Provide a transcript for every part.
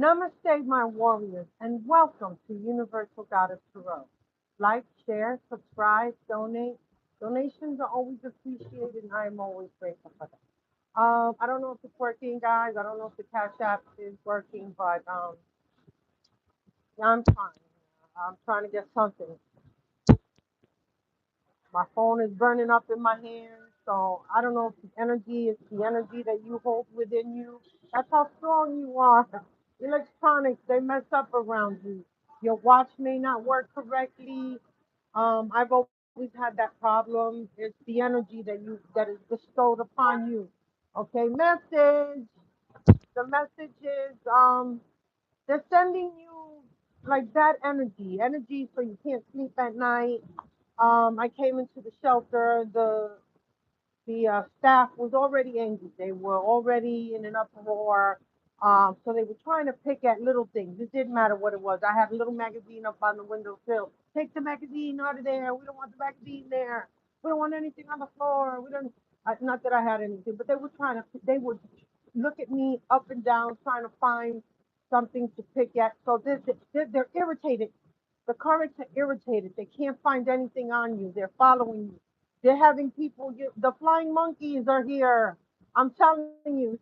Namaste, my warriors, and welcome to Universal Goddess Tarot. Like, share, subscribe, donate. Donations are always appreciated, and I am always grateful for them. I don't know if it's working, guys. I don't know if the Cash App is working, but yeah, I'm fine. I'm trying to get something. My phone is burning up in my hand, so I don't know if the energy is the energy that you hold within you. That's how strong you are. Electronics, they mess up around you. Your watch may not work correctly. I've always had that problem. It's the energy that is bestowed upon you. Okay, message. The message is they're sending you like that energy so you can't sleep at night. I came into the shelter. The staff was already angry. They were already in an uproar. So they were trying to pick at little things. It didn't matter what it was. I had a little magazine up on the windowsill. Take the magazine out of there. We don't want the magazine there. We don't want anything on the floor. We don't. Not that I had anything, but they were trying to. They would look at me up and down, trying to find something to pick at. So they're irritated. The currents are irritated. They can't find anything on you. They're following you. They're having people get the flying monkeys are here. I'm telling you.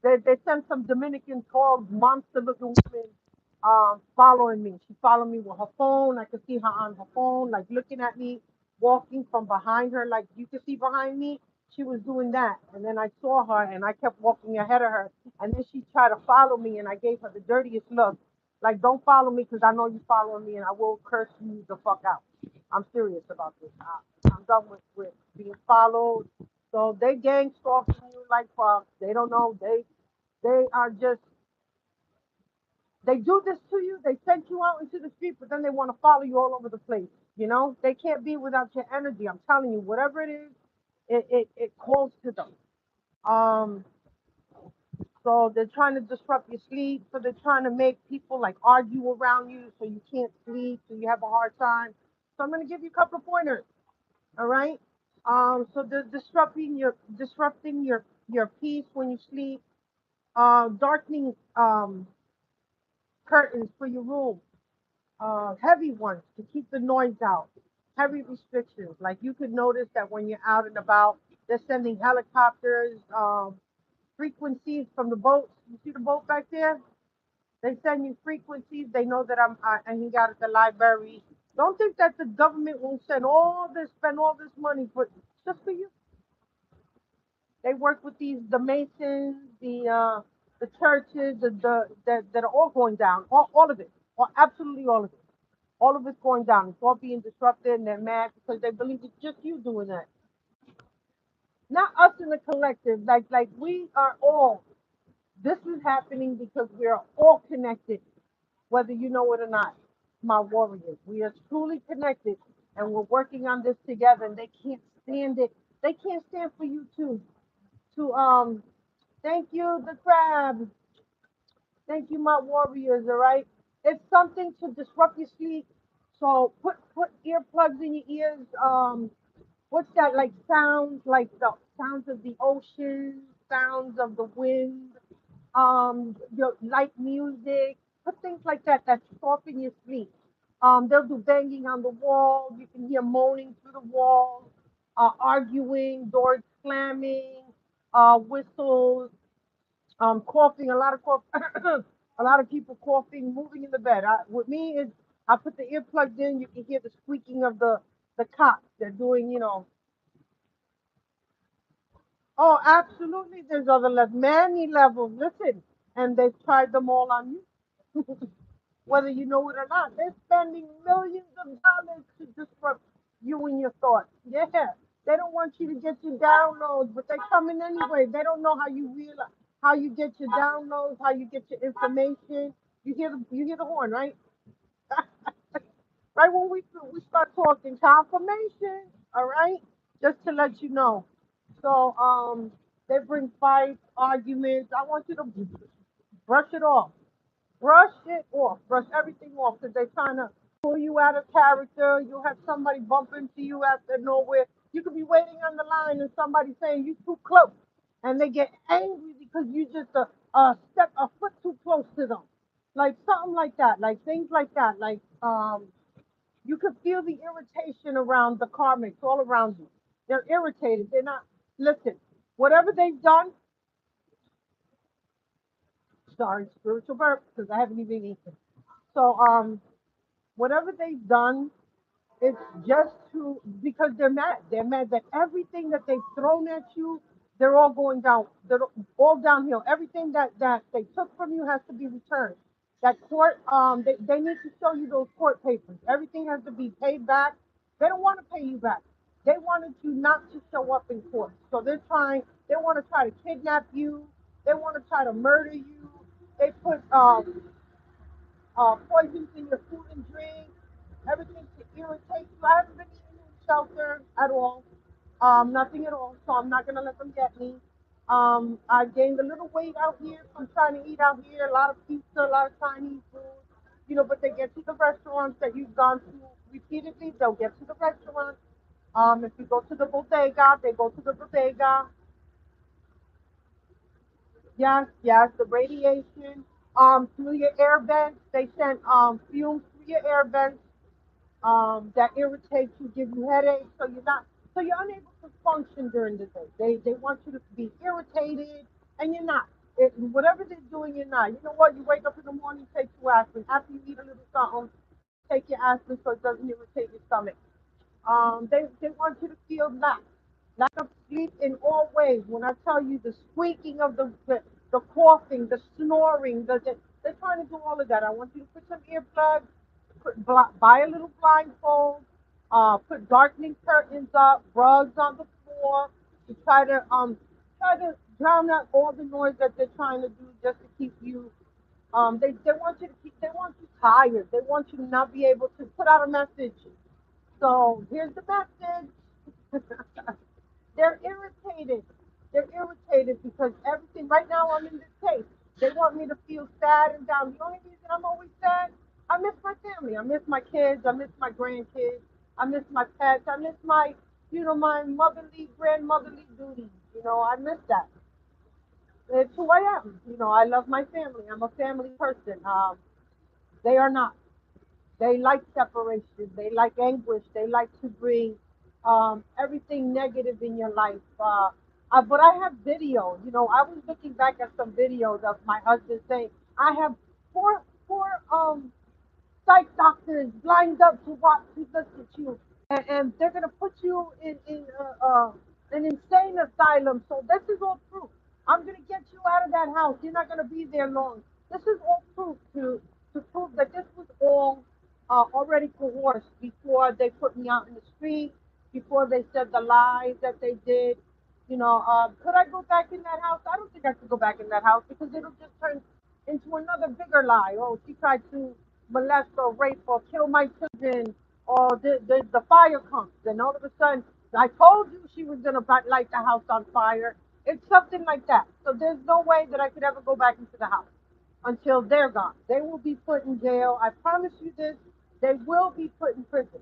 They sent some Dominican tall monster looking woman following me. She followed me with her phone. I could see her on her phone, like looking at me, walking from behind her, like you could see behind me. She was doing that. And then I saw her and I kept walking ahead of her. And then she tried to follow me and I gave her the dirtiest look. Like, don't follow me because I know you following me and I will curse you the fuck out. I'm serious about this. I'm done with being followed. So they gang stalking you like fuck. They don't know. They are just they do this to you. They send you out into the street, but then they want to follow you all over the place. You know, they can't be without your energy. I'm telling you, whatever it is, it calls to them. Um, so they're trying to disrupt your sleep. So they're trying to make people like argue around you, so you can't sleep, so you have a hard time. So I'm gonna give you a couple of pointers. All right. So they're disrupting your peace when you sleep. Darkening curtains for your room, heavy ones to keep the noise out, heavy restrictions. Like you could notice that when you're out and about, they're sending helicopters, frequencies from the boats. You see the boat back there? They send you frequencies. They know that I hang out at the library. Don't think that the government will spend all this money for just for you. They work with the Masons, the churches, that are all going down. All of it, absolutely all of it. All of it's going down. It's all being disrupted, and they're mad because they believe it's just you doing that, not us in the collective. Like we are all. This is happening because we are all connected, whether you know it or not. My warriors, we are truly connected, and we're working on this together. And they can't stand it. They can't stand for you to. Thank you, the crab. Thank you, my warriors. All right. It's something to disrupt your sleep. So put earplugs in your ears. What's that like? Sounds like the sounds of the ocean, sounds of the wind. Your light music. Put things like that soften your sleep. They'll do banging on the wall. You can hear moaning through the wall, arguing, doors slamming, whistles, coughing, a lot of cough, a lot of people coughing, moving in the bed. With me, is I put the earplugs in. You can hear the squeaking of the cops. They're doing, Oh, absolutely. There's other levels, many levels. Listen, and they've tried them all on you, whether you know it or not. They're spending millions of dollars to disrupt you and your thoughts. Yeah, they don't want you to get your downloads, but they're coming anyway. They don't know how you realize, how you get your downloads, how you get your information. You hear the horn, right? Right when we start talking confirmation. All right, just to let you know. So they bring fights, arguments. I want you to brush it off. Brush it off. Brush everything off because they're trying to pull you out of character. You'll have somebody bump into you out of nowhere. You could be waiting on the line and somebody saying you too close. And they get angry because you just a step a foot too close to them, like something like that, like things like that, like you could feel the irritation around the karmics all around you. They're irritated. They're not. Listen, whatever they've done. Sorry, spiritual burp, because I haven't even eaten. So whatever they've done, it's just to because they're mad. They're mad that everything that they've thrown at you, they're all going down. They're all downhill. Everything that they took from you has to be returned. That court, they need to show you those court papers. Everything has to be paid back. They don't want to pay you back. They wanted you not to show up in court. So they're trying. They want to try to kidnap you. They want to try to murder you. They put poisons in your food and drink, everything to irritate you. I haven't been eating in shelter at all, nothing at all. So I'm not gonna let them get me. I gained a little weight out here from trying to eat out here. A lot of pizza, a lot of Chinese food. But they get to the restaurants that you've gone to repeatedly. They'll get to the restaurant. If you go to the bodega, they go to the bodega. Yes, yes, the radiation. Through your air vents, they send fumes through your air vents that irritate you, give you headaches, so you're unable to function during the day. They want you to be irritated, and you're not. Whatever they're doing, you're not. You know what? You wake up in the morning, take two aspirin. After you eat a little something, take your aspirin so it doesn't irritate your stomach. They want you to feel lack of sleep in all ways. When I tell you the squeaking of the coughing, the snoring, they're trying to do all of that. I want you to put some earplugs, buy a little blindfold, put darkening curtains up, rugs on the floor to try to drown out all the noise that they're trying to do just to keep you. They want you to keep. They want you tired. They want you to not be able to put out a message. So here's the message. They're irritated. They're irritated because everything, right now I'm in this case. They want me to feel sad and down. The only reason I'm always sad, I miss my family. I miss my kids. I miss my grandkids. I miss my pets. I miss my motherly, grandmotherly duties. I miss that. It's who I am. I love my family. I'm a family person. They are not. They like separation. They like anguish. They like to bring everything negative in your life. But I have video. I was looking back at some videos of my husband saying, I have four psych doctors lined up to watch to listen to you, and they're gonna put you in an insane asylum. So this is all proof. I'm gonna get you out of that house. You're not gonna be there long. This is all proof to prove that this was all already coerced before they put me out in the street, before they said the lies that they did. Could I go back in that house? I don't think I could go back in that house because it'll just turn into another bigger lie. Oh, she tried to molest or rape or kill my children, or the fire comes, and all of a sudden, I told you she was going to light the house on fire. It's something like that. So there's no way that I could ever go back into the house until they're gone. They will be put in jail. I promise you this. They will be put in prison,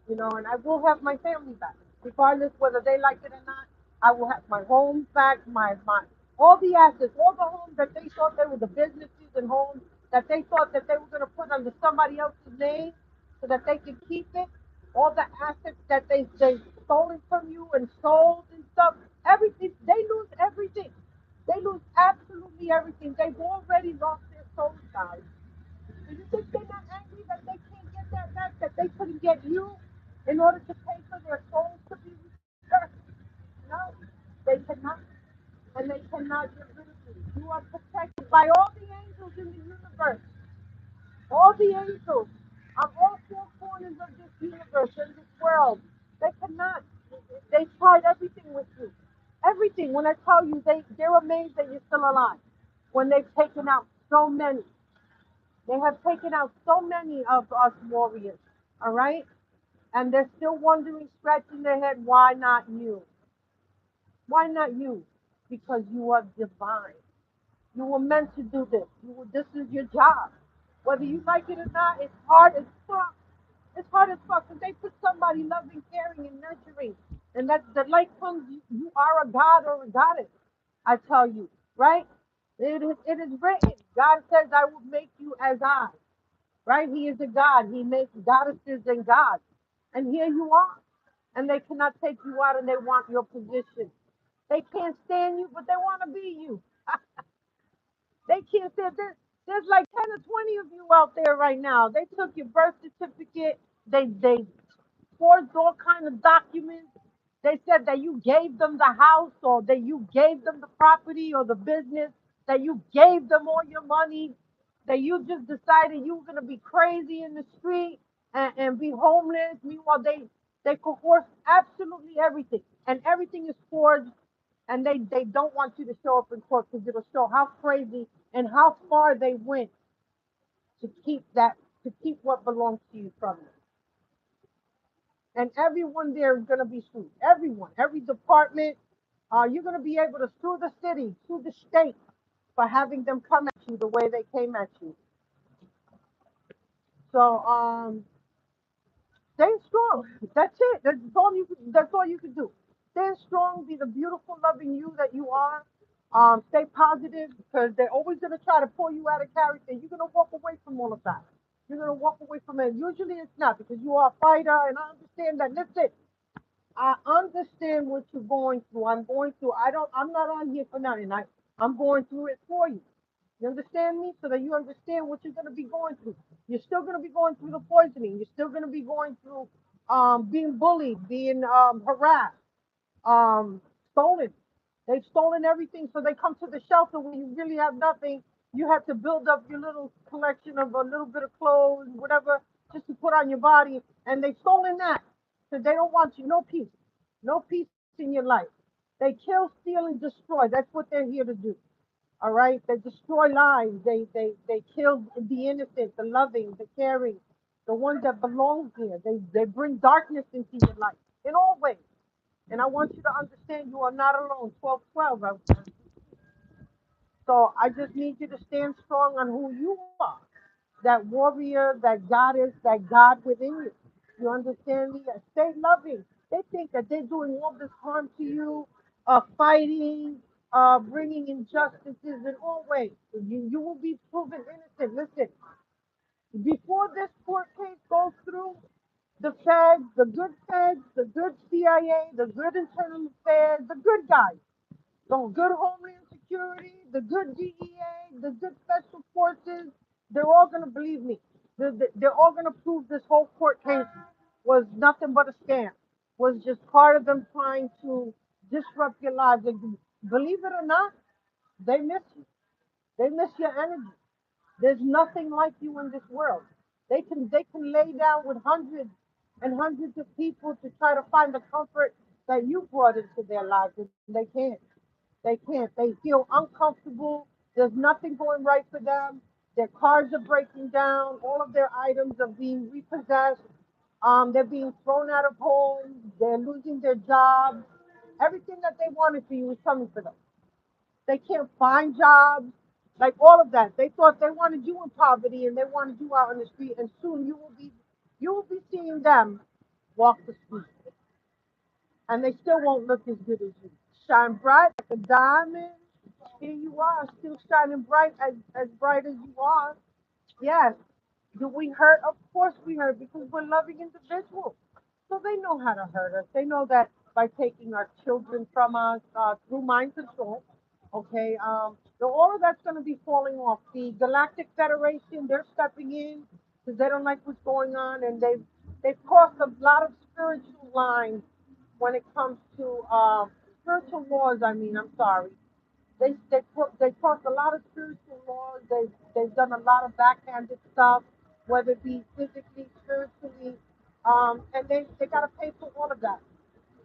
and I will have my family back, regardless whether they like it or not. I will have my homes back, my all the assets, all the homes that they thought they were the businesses and homes that they thought that they were going to put under somebody else's name so that they could keep it. All the assets that they stolen from you and sold and stuff, everything they lose everything. They lose absolutely everything. They've already lost their soul, guys. Do you think they're not angry that they can't get that back, that they couldn't get you in order to pay for their souls to be returned? No, they cannot. And they cannot get rid of you. You are protected by all the angels in the universe. All the angels on all four corners of this universe and this world. They cannot. They tried everything with you. Everything. When I tell you, they're amazed that you're still alive. When they've taken out so many. They have taken out so many of us warriors, all right? And they're still wondering, scratching their head, why not you? Why not you? Because you are divine. You were meant to do this. This is your job. Whether you like it or not, it's hard as fuck. It's hard as fuck because they put somebody loving, caring, and nurturing. And that the light comes, you are a god or a goddess. I tell you, right? It is written. God says, I will make you as I. Right? He is a God. He makes goddesses and gods. And here you are. And they cannot take you out and they want your position. They can't stand you, but they want to be you. They can't stand there's like 10 or 20 of you out there right now. They took your birth certificate. They forged all kind of documents. They said that you gave them the house or that you gave them the property or the business, that you gave them all your money, that you just decided you were going to be crazy in the street and be homeless. Meanwhile, they coerce absolutely everything, and everything is forged, and they don't want you to show up in court because it'll show how crazy and how far they went to keep that to keep what belongs to you from you. And everyone there is going to be sued. Everyone, every department, you're going to be able to sue the city, sue the state for having them come at you the way they came at you. So stay strong. That's it. That's all you can do. Stay strong. Be the beautiful, loving you that you are. Stay positive because they're always going to try to pull you out of character. You're going to walk away from all of that. You're going to walk away from it. Usually it's not because you are a fighter, and I understand that. Listen, I understand what you're going through. I'm going through. I'm not on here for nothing. I'm going through it for you. You understand me? So that you understand what you're going to be going through. You're still going to be going through the poisoning. You're still going to be going through being bullied, being harassed, stolen. They've stolen everything, so they come to the shelter when you really have nothing. You have to build up your little collection of a little bit of clothes, whatever, just to put on your body, and they've stolen that. So they don't want you, no peace in your life. They kill, steal, and destroy. That's what they're here to do. All right, they destroy lives. They kill the innocent, the loving, the caring, the ones that belong here. They bring darkness into your life in all ways. And I want you to understand you are not alone. 12, 12. So I just need you to stand strong on who you are. That warrior, that goddess, that God within you. You understand me? Stay loving. They think that they're doing all this harm to you, fighting, bringing injustices in all ways. You will be proven innocent. Listen, before this court case goes through, the good CIA, the good internal affairs, the good guys, the good Homeland Security, the good DEA, the good Special Forces, they're all going to believe me. They're all going to prove this whole court case was nothing but a scam, was just part of them trying to disrupt your lives. And believe it or not, they miss you. They miss your energy. There's nothing like you in this world. They can lay down with hundreds and hundreds of people to try to find the comfort that you brought into their lives, and they can't. They can't. They feel uncomfortable. There's nothing going right for them. Their cars are breaking down. All of their items are being repossessed. They're being thrown out of homes. They're losing their jobs. Everything that they wanted for you is coming for them. They can't find jobs, like all of that. They thought they wanted you in poverty and they wanted you out on the street, and soon you will be seeing them walk the street, and they still won't look as good as you. Shine bright like a diamond. Here you are, still shining as bright as you are. Yes. Do we hurt? Of course we hurt because we're loving individuals. So they know how to hurt us. They know that by taking our children from us through mind control. Okay. So all of that's going to be falling off. The Galactic Federation, they're stepping in because they don't like what's going on, and they've crossed a lot of spiritual lines when it comes to spiritual laws. I mean, I'm sorry. They crossed a lot of spiritual laws. They've done a lot of backhanded stuff, whether it be physically, spiritually, and they got to pay for all of that.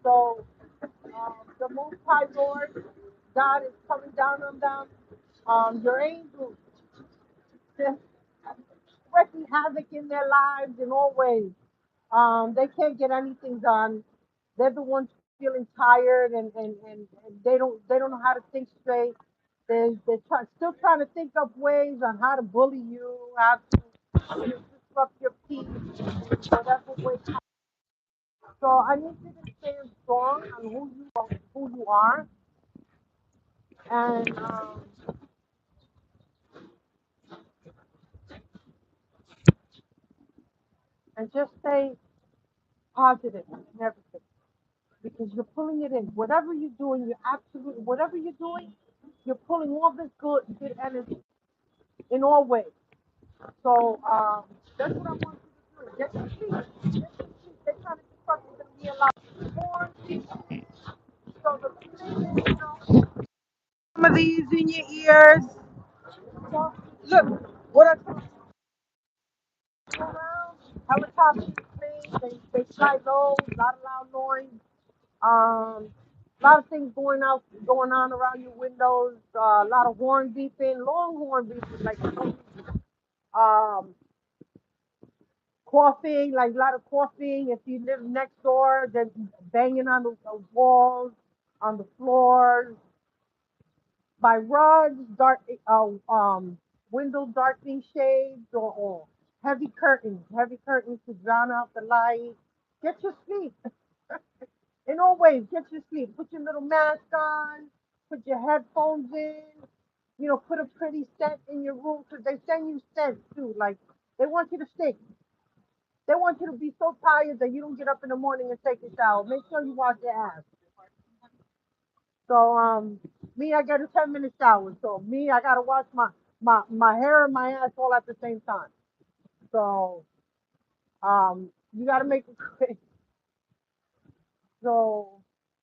So the Most High Lord, God is coming down on them. Your angels just wreaking havoc in their lives in all ways. They can't get anything done. They're the ones feeling tired, and they don't know how to think straight. Still trying to think up ways on how to bully you, how to disrupt your peace, whatever way. So I need you to stand strong on who you are, and and just stay positive in everything because you're pulling it in. Whatever you're doing, whatever you're doing, you're pulling all this good energy in all ways. So that's what I want you to do. Get your sleep. Get your sleep. They're trying to keep us to be a lot more. So the thing is, some of these in your ears. So, look, what I told you around, helicopters, planes, they fly low, not loud noise. A lot of things going on around your windows. A lot of horn beeping, long horn beeping, like um, coughing, like a lot of coughing. If you live next door, then banging on the walls, on the floors, by rugs, window darkening shades, or heavy curtains to drown out the light. Get your sleep. In all ways, get your sleep. Put your little mask on. Put your headphones in. Put a pretty scent in your room because they send you scents too. Like they want you to stay. They want you to be so tired that you don't get up in the morning and take a shower. Make sure you wash your ass. So me, I get a 10-minute shower. So me, I gotta wash my hair and my ass all at the same time. So you gotta make it. So,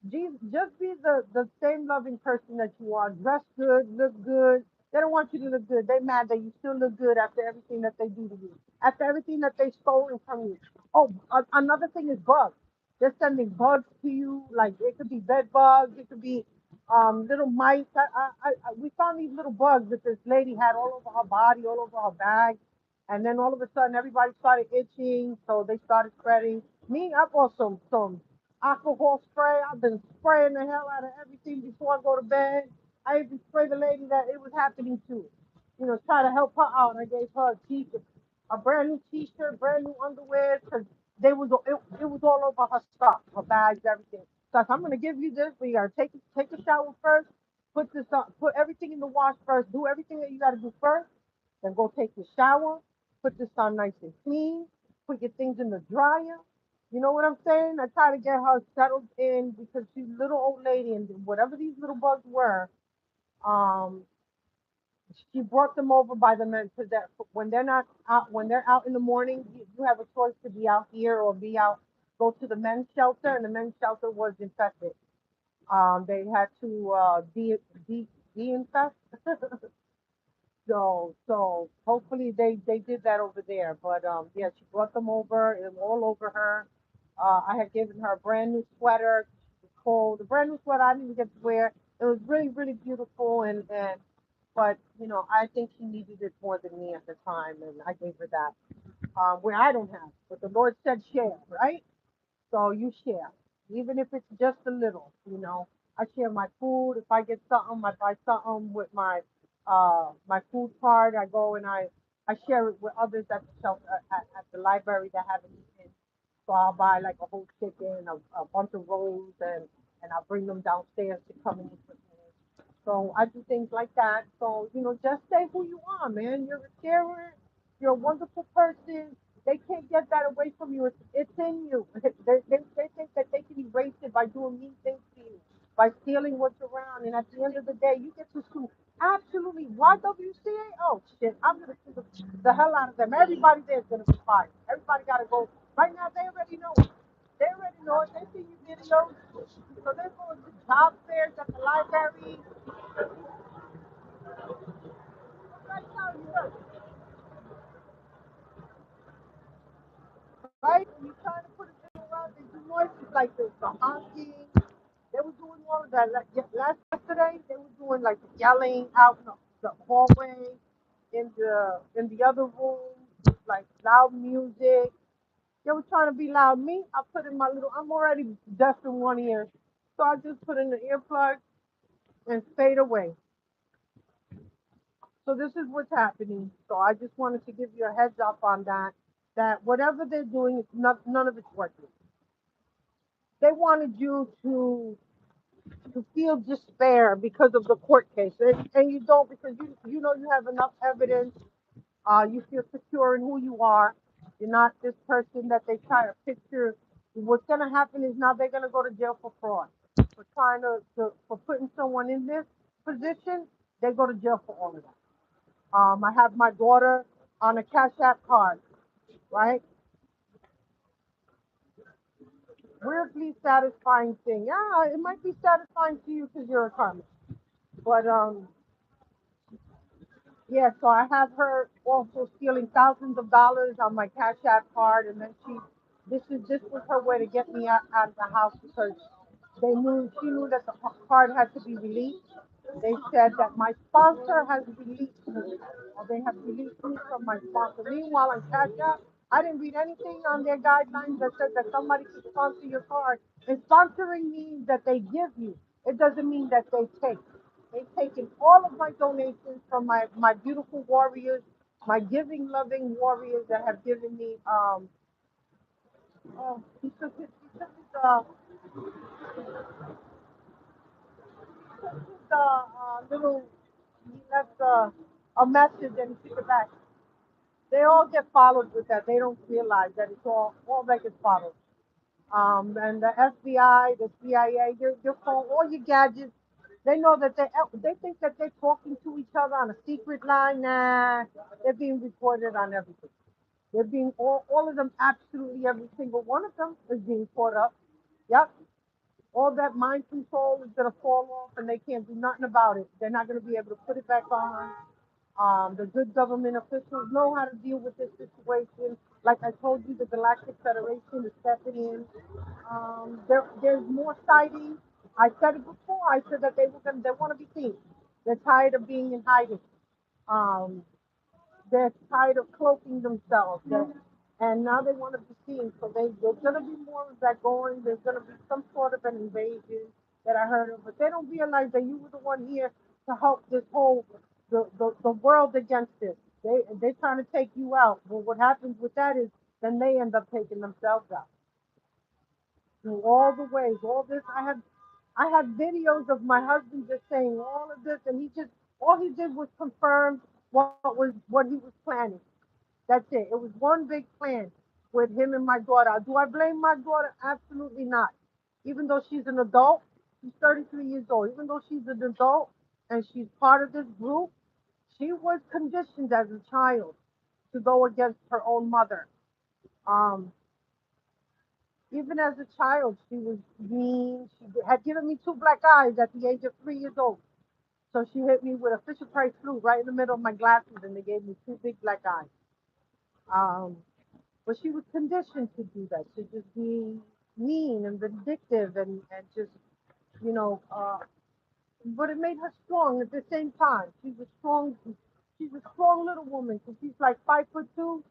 just be the same loving person that you are. Dress good, look good. They don't want you to look good. They mad that you still look good after everything that they do to you, after everything that they stolen from you. Oh, another thing is bugs. They're sending bugs to you. Like it could be bed bugs. It could be little mice. We found these little bugs that this lady had all over her body, all over her bag. And then all of a sudden, everybody started itching, so they started spreading. Me, I bought some alcohol spray. I've been spraying the hell out of everything before I go to bed. I even sprayed the lady that it was happening to. Try to help her out. I gave her a brand new T-shirt, brand new underwear, because it was all over her stuff, her bags, everything. So I said, I'm gonna give you this, but you gotta take a shower first. Put everything in the wash first. Do everything that you gotta do first. Then go take your shower. Put this on nice and clean. Put your things in the dryer. You know what I'm saying? I try to get her settled in because she's a little old lady, and whatever these little bugs were, um, she brought them over by the men so that when they're out in the morning, you have a choice to be out here or go to the men's shelter, and the men's shelter was infected. They had to de-infect. So hopefully they did that over there. But yeah, she brought them over, it was all over her. I had given her a brand new sweater. She was cold. The brand new sweater I didn't even get to wear. It was really, really beautiful and but I think she needed it more than me at the time, and I gave her that. Where I don't have, but the Lord said share, right? So you share, even if it's just a little. I share my food. If I get something, I buy something with my food card. I go and I share it with others at the shelter at the library that haven't eaten. So I'll buy like a whole chicken, a bunch of rolls, and I'll bring them downstairs to come and eat with me. So I do things like that. So, just say who you are, man. You're a sharer. You're a wonderful person. They can't get that away from you. It's in you. They think that they can erase it by doing mean things to you, by stealing what's around. And at the end of the day, you get to sue absolutely YWCA. Oh, shit. I'm going to sue the hell out of them. Everybody there is going to be fired. Everybody got to go. Right now, they already know it. They already know it. They see you videos. So they're going to job fairs at the library. Right now, right? And you're trying to put it around, they do noises like this, the honking. They were doing all of that. Like yesterday, they were doing like the yelling out in the hallway, in the other room, like loud music. They were trying to be loud. Me, I put in my little. I'm already deaf in one ear, so I just put in the earplug and fade away. So this is what's happening. So I just wanted to give you a heads up on that. That whatever they're doing, none of it's working. They wanted you to feel despair because of the court case, and you don't because you know you have enough evidence. You feel secure in who you are. You're not this person that they try to picture. What's going to happen is now they're going to go to jail for fraud, for trying for putting someone in this position. They go to jail for all of that. I have my daughter on a Cash App card, right? Weirdly satisfying thing. Yeah, it might be satisfying to you because you're a karmic, but yeah, so I have her also stealing thousands of dollars on my Cash App card, and then this was her way to get me out of the house because she knew that the card had to be released. They said that my sponsor has released me, or they have released me from my sponsor. Meanwhile, on Cash App, I didn't read anything on their guidelines that said that somebody could sponsor your card. And sponsoring means that they give you. It doesn't mean that they take. They've taken all of my donations from my beautiful warriors, my giving, loving warriors that have given me. Oh, he took his, little. He left a message and he took it back. They all get followed with that. They don't realize that it's all that gets followed. And the FBI, the CIA, your phone, all your gadgets. They know that they think that they're talking to each other on a secret line. Nah, they're being recorded on everything. They're being all of them, absolutely every single one of them is being caught up. Yep. All that mind control is gonna fall off, and they can't do nothing about it. They're not gonna be able to put it back on. The good government officials know how to deal with this situation. Like I told you, the Galactic Federation is stepping in. There's more sightings. I said it before. I said that they want to be seen. They're tired of being in hiding. Um, they're tired of cloaking themselves. And now they want to be seen. So there's going to be more of that going. There's going to be some sort of an invasion that I heard of. But they don't realize that you were the one here to help this whole, the world against this. They're trying to take you out. But what happens with that is then they end up taking themselves out through all the ways, all this. I had videos of my husband just saying all of this, and all he did was confirm what he was planning. That's it. It was one big plan with him and my daughter. Do I blame my daughter? Absolutely not. Even though she's an adult, she's 33 years old. Even though she's an adult and she's part of this group, she was conditioned as a child to go against her own mother. Um, Even as a child, she was mean. She had given me two black eyes at the age of 3 years old. So she hit me with a Fisher Price flute right in the middle of my glasses, and they gave me two big black eyes. Um, but she was conditioned to do that, to just be mean and vindictive, and just, you know, but it made her strong at the same time. She's a strong little woman because she's like 5'2".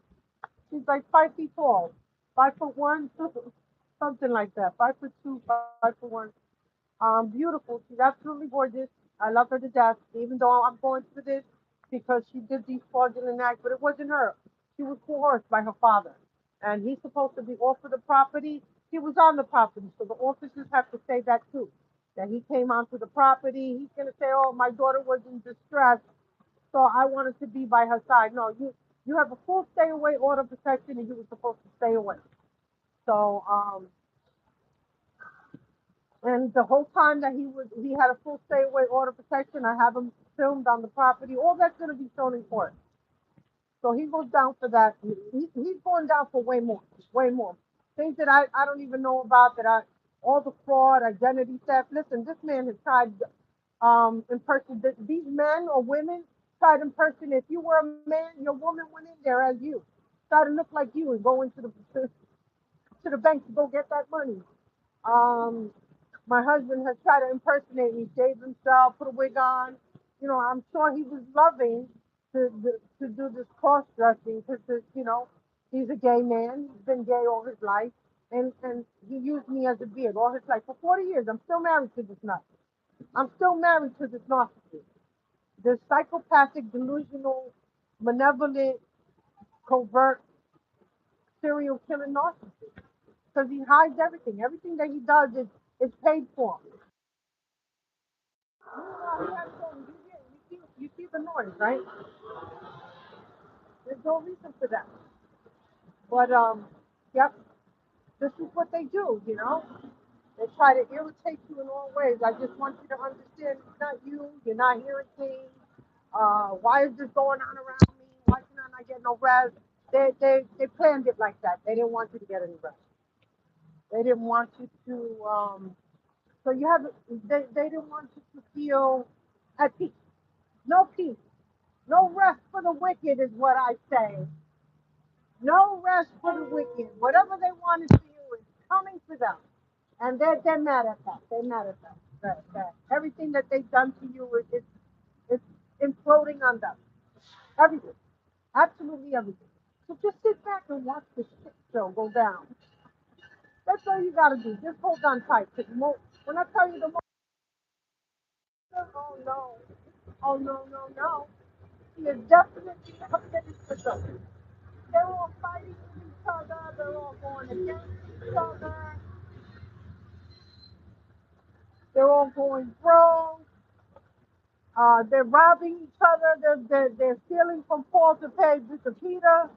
She's like 5 feet tall, 5'1", something like that. 5'2", 5'1". Beautiful. She's absolutely gorgeous. I love her to death, even though I'm going through this because she did these fraudulent acts, but it wasn't her. She was coerced by her father. And he's supposed to be off of the property. He was on the property, so the officers have to say that too. That he came onto the property. He's going to say, oh, my daughter was in distress, so I wanted to be by her side. No, you have a full stay away order of protection, and you were supposed to stay away. So, and the whole time that he had a full stay away order of protection, I have him filmed on the property. All that's going to be shown in court. So he goes down for that. He's going down for way more, way more. Things that I don't even know about, all the fraud, identity theft. Listen, this man has tried impersonate, these men or women tried to impersonate. If you were a man, your woman went in there as you. Tried to look like you and go into to the bank to go get that money. Um, my husband has tried to impersonate me, shave himself, put a wig on. I'm sure he was loving to do this cross dressing because, he's a gay man. He's been gay all his life. And he used me as a beard all his life. For 40 years, I'm still married to this nut. I'm still married to this narcissist. This psychopathic, delusional, malevolent, covert, serial killing narcissist. Because he hides everything. Everything that he does is paid for. You see the noise, right? There's no reason for that. But yep, this is what they do. They try to irritate you in all ways. I just want you to understand it's not you. You're not hearing things. Why is this going on around me? Why can I not get no rest? They planned it like that. They didn't want you to get any rest. They didn't want you to. So you have. They didn't want you to feel at peace. No peace. No rest for the wicked is what I say. No rest for the wicked. Whatever they wanted for you is coming to them. And they're mad at that. They're mad at that. That everything that they've done to you is imploding on them. Everything. Absolutely everything. So just sit back and watch the shit show go down. That's all you gotta do. Just hold on tight. Cause when I tell you the most, oh no, oh no, no, no. He is definitely committed to them. They're all fighting with each other. They're all going against each other. They're all going rogue. They're robbing each other. They're stealing from Paul to pay to Peter.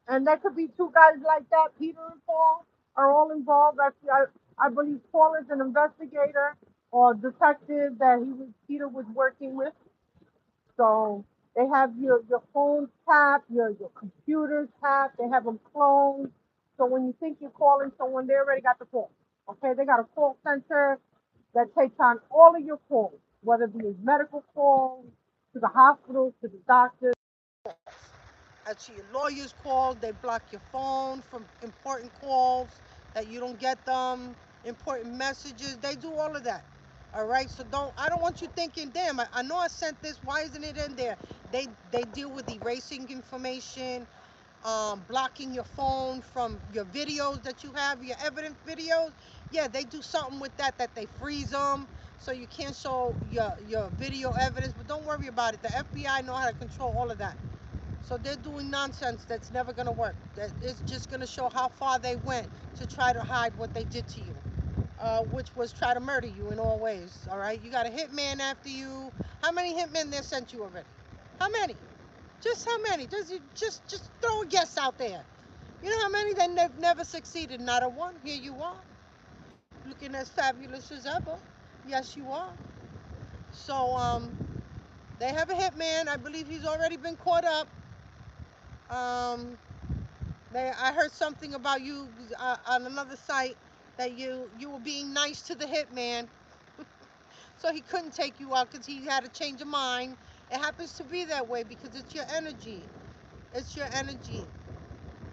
And there could be two guys like that. Peter and Paul are all involved. Actually, I believe Paul is an investigator or detective that Peter was working with. So they have your phones tapped, your computers tapped. They have them cloned. So when you think you're calling someone, they already got the call. Okay, they got a call center that takes on all of your calls, whether it be medical calls to the hospitals, to the doctors. To your lawyer's calls, they block your phone from important calls that you don't get them, important messages. They do all of that. All right, so I don't want you thinking, damn, I know I sent this. Why isn't it in there? They deal with erasing information, blocking your phone from your videos that you have, your evidence videos. Yeah, they do something with that they freeze them so you can't show your video evidence. But don't worry about it. The FBI know how to control all of that. So they're doing nonsense that's never going to work. That is just going to show how far they went to try to hide what they did to you, which was try to murder you in all ways. All right, you got a hitman after you. How many hitmen they sent you already? How many? Just how many? Just throw a guess out there. You know how many that never succeeded? Not a one. Here you are, looking as fabulous as ever. Yes, you are. So they have a hitman. I believe he's already been caught up. Um, I heard something about you on another site that you were being nice to the hitman, so he couldn't take you out because he had a change of mind. It happens to be that way because it's your energy. It's your energy.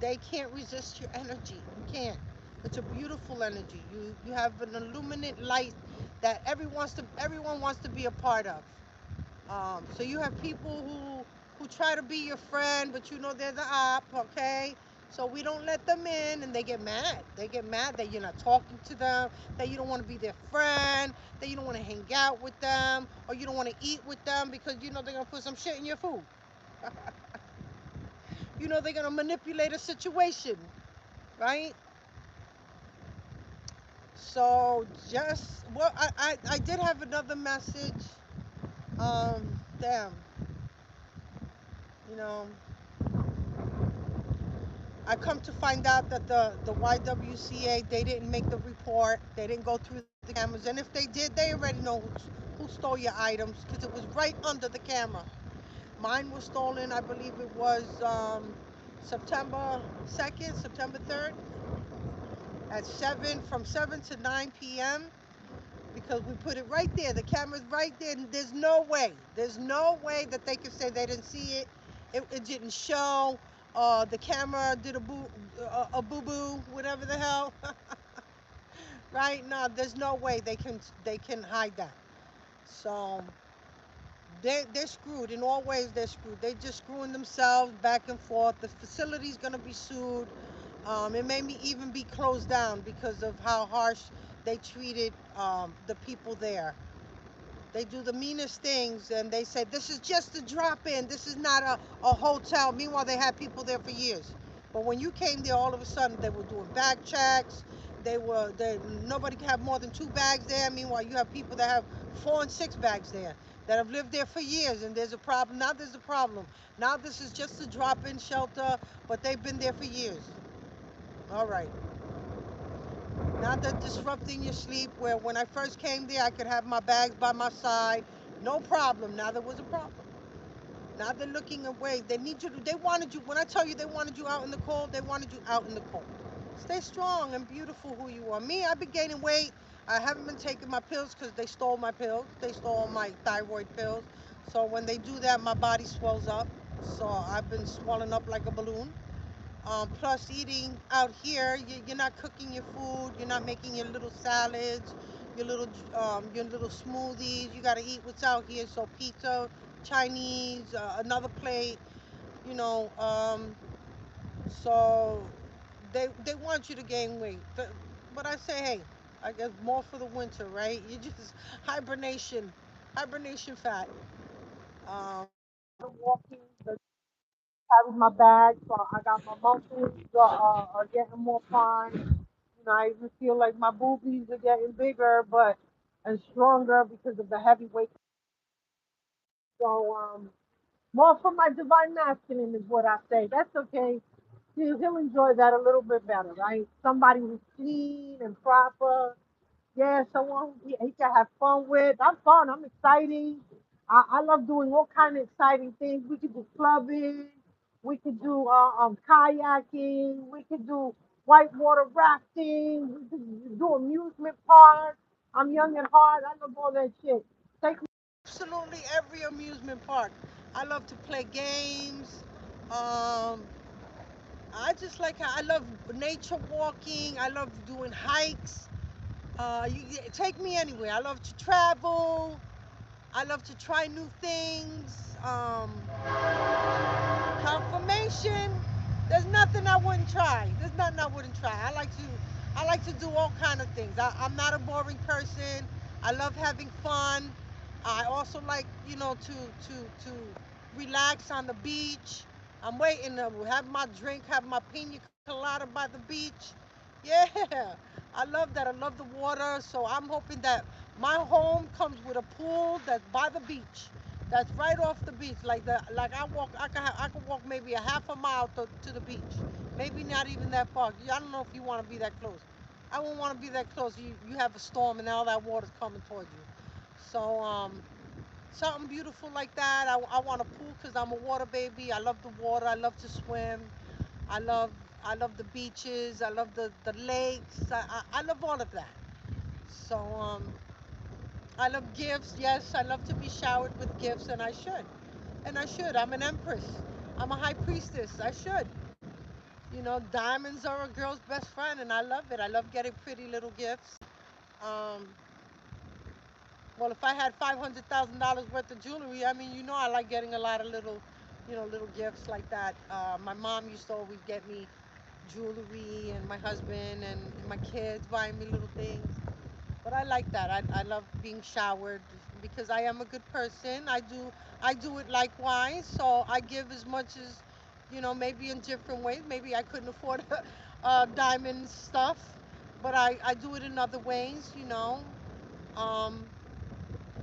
They can't resist your energy. You can't. It's a beautiful energy. You have an illuminate light that everyone wants to be a part of. So you have people who try to be your friend, but you know they're the op, okay? So we don't let them in, and they get mad. They get mad that you're not talking to them, that you don't want to be their friend, that you don't want to hang out with them, or you don't want to eat with them because you know they're gonna put some shit in your food. You know they're gonna manipulate a situation, right? So just well, I did have another message. Damn, you know. I come to find out that the YWCA, they didn't make the report. They didn't go through the cameras. And if they did, they already know who stole your items because it was right under the camera. Mine was stolen, I believe it was September 2nd, September 3rd at 7, from 7 to 9 p.m. because we put it right there. The camera's right there. And there's no way that they could say they didn't see it. It didn't show. The camera did a boo boo, whatever the hell. Right? No, there's no way they can hide that. So they're screwed in all ways. They're screwed. They're just screwing themselves back and forth. The facility's gonna be sued. It may even be closed down because of how harsh they treated the people there. They do the meanest things and they say, this is just a drop in. This is not a hotel. Meanwhile, they had people there for years. But when you came there, all of a sudden, they were doing bag checks. Nobody can have more than 2 bags there. Meanwhile, you have people that have 4 and 6 bags there that have lived there for years. And there's a problem. Now there's a problem. Now this is just a drop in shelter, but they've been there for years. All right. Not that disrupting your sleep, where when I first came there, I could have my bags by my side. No problem. Now there was a problem. Now they're looking away. They need you to, they wanted you, when I tell you they wanted you out in the cold, they wanted you out in the cold. Stay strong and beautiful who you are. Me, I've been gaining weight. I haven't been taking my pills because they stole my pills. They stole my thyroid pills. So when they do that, my body swells up. So I've been swelling up like a balloon. Plus, eating out here, you're not cooking your food. You're not making your little salads, your little smoothies. You got to eat what's out here. So pizza, Chinese, another plate. You know, so they want you to gain weight. But I say, hey, I guess more for the winter, right? You just hibernation fat. Um, Walking, the carry my bag, so I got my muscles are getting more fine. You know, I even feel like my boobies are getting bigger, but and stronger because of the heavy weight. So more for my divine masculine is what I say. That's okay. He'll enjoy that a little bit better, right? Somebody who's clean and proper. Yeah, someone he can have fun with. I'm fun. I'm exciting. I love doing all kind of exciting things. We could do clubbing. We could do kayaking. We could do whitewater rafting. We could do amusement parks. I'm young at heart. I love all that shit. Take me. absolutely every amusement park. I love to play games. Um, I just like I love nature walking. I love doing hikes. Take me anywhere. I love to travel. I love to try new things. Confirmation. There's nothing I wouldn't try. There's nothing I wouldn't try. I like to do all kind of things. I'm not a boring person. I love having fun. I also like, to relax on the beach. I'm waiting to have my drink, have my pina colada by the beach. Yeah, I love that. I love the water. So I'm hoping that my home comes with a pool that's by the beach. That's right off the beach. Like I could walk maybe a half a mile to the beach. Maybe not even that far. I don't know if you want to be that close. I wouldn't want to be that close. You have a storm and all that water's coming towards you. So something beautiful like that. I want a pool because I'm a water baby. I love the water. I love to swim. I love I love the beaches. I love the lakes. I love all of that. So I love gifts. Yes, I love to be showered with gifts, and I should. And I should. I'm an empress. I'm a high priestess. I should. Diamonds are a girl's best friend, and I love it. I love getting pretty little gifts. Um, well, if I had $500,000 worth of jewelry, I mean, I like getting a lot of little gifts like that. My mom used to always get me jewelry, and my husband and my kids buying me little things. But I like that. I love being showered because I am a good person. I do it likewise. So I give as much as, maybe in different ways. Maybe I couldn't afford diamond stuff, but I do it in other ways. Um,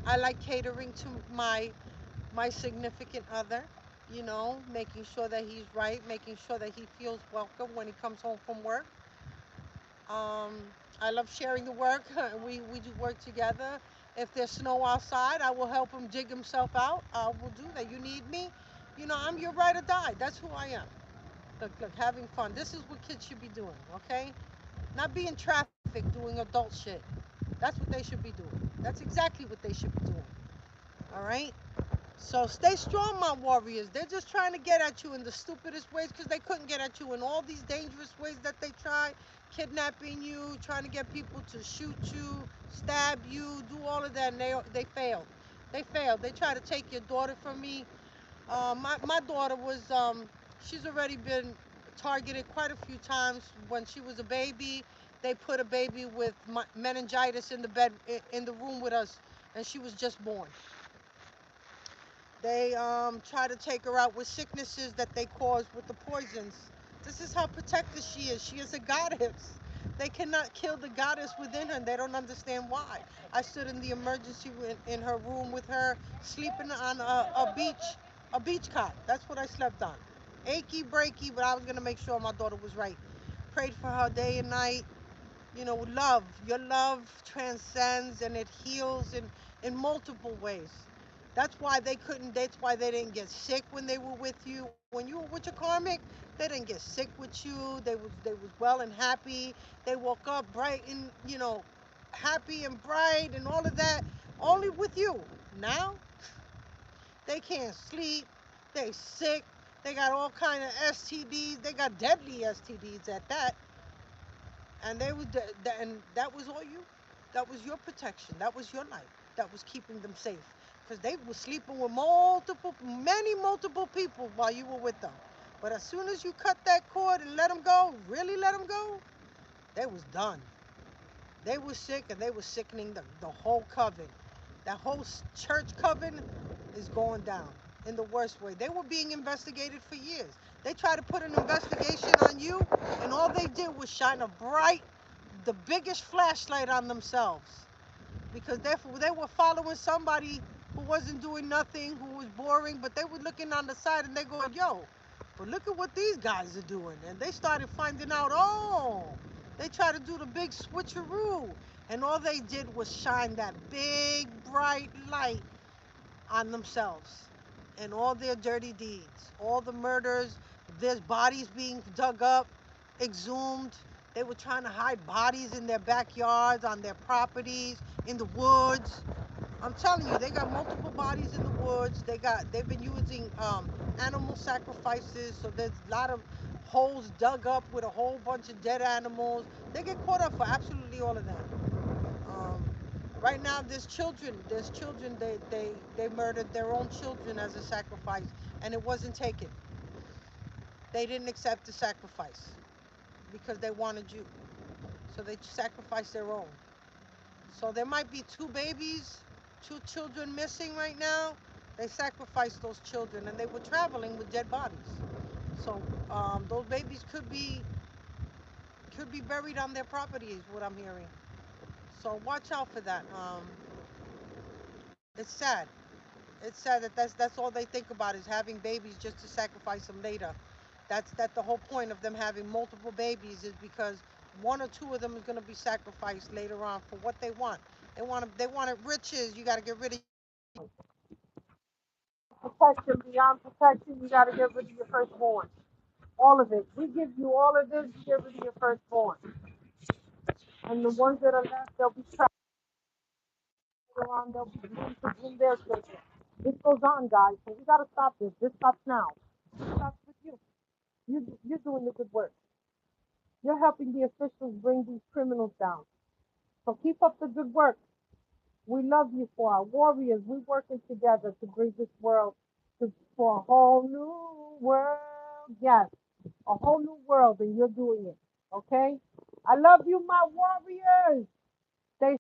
I like catering to my significant other. Making sure that he's right, making sure that he feels welcome when he comes home from work. Um, I love sharing the work. We do work together. If there's snow outside, I will help him dig himself out. I will do that. You need me? I'm your ride or die. That's who I am. Look, having fun. This is what kids should be doing, okay? Not be in traffic doing adult shit. That's what they should be doing. That's exactly what they should be doing. All right? So stay strong, my warriors. They're just trying to get at you in the stupidest ways because they couldn't get at you in all these dangerous ways that they tried. Kidnapping you, trying to get people to shoot you, stab you, do all of that, and they failed. They failed. They tried to take your daughter from me. My daughter she's already been targeted quite a few times. When she was a baby, they put a baby with meningitis in the bed, in the room with us, and she was just born. They try to take her out with sicknesses that they cause with the poisons. This is how protected she is. She is a goddess. They cannot kill the goddess within her. And they don't understand why. I stood in the emergency in her room with her, sleeping on a beach cot. That's what I slept on. Achy, breaky, but I was gonna make sure my daughter was right. prayed for her day and night. Love. Your love transcends and it heals in multiple ways. That's why they didn't get sick when they were with you. When you were with your karmic, they didn't get sick with you. They was well and happy. They woke up bright and, happy and bright and all of that only with you. Now they can't sleep. They sick. They got all kind of STDs. They got deadly STDs at that. And that was all you. That was your protection. That was your life. That was keeping them safe because they were sleeping with multiple people while you were with them. But as soon as you cut that cord and let them go, really let them go, they was done. They were sick and they were sickening the whole coven. That whole church coven is going down in the worst way. They were being investigated for years. They tried to put an investigation on you, and all they did was shine the biggest flashlight on themselves because they were following somebody who wasn't doing nothing, who was boring, but they were looking on the side and they going, yo, but look at what these guys are doing. And they started finding out, oh, they tried to do the big switcheroo. And all they did was shine that big, bright light on themselves and all their dirty deeds, all the murders, there's bodies being dug up, exhumed. They were trying to hide bodies in their backyards, on their properties, in the woods. I'm telling you, they got multiple bodies in the woods. They've been using animal sacrifices, so there's a lot of holes dug up with a whole bunch of dead animals. They get caught up for absolutely all of that. Um, right now, there's children. There's children. They murdered their own children as a sacrifice, and it wasn't taken. They didn't accept the sacrifice because they wanted you, so they sacrificed their own. So there might be two babies, two children missing right now. They sacrificed those children, and they were traveling with dead bodies. So those babies could be buried on their property, is what I'm hearing. So watch out for that. It's sad. It's sad that that's all they think about is having babies just to sacrifice them later. That's the whole point of them having multiple babies is because one or two of them is going to be sacrificed later on for what they want. They wanted riches. You got to get rid of your firstborn. Protection, beyond protection, you got to get rid of your firstborn. All of it. We give you all of this, you get rid of your firstborn. And the ones that are left, they'll be trapped around, they'll be groomed to groom their children. This goes on, guys, so we got to stop this. This stops now. This stops with you. You're doing the good work. You're helping the officials bring these criminals down. So keep up the good work. We love you for our warriors. We're working together to bring this world for a whole new world. Yes, a whole new world, and you're doing it. Okay? I love you, my warriors. Stay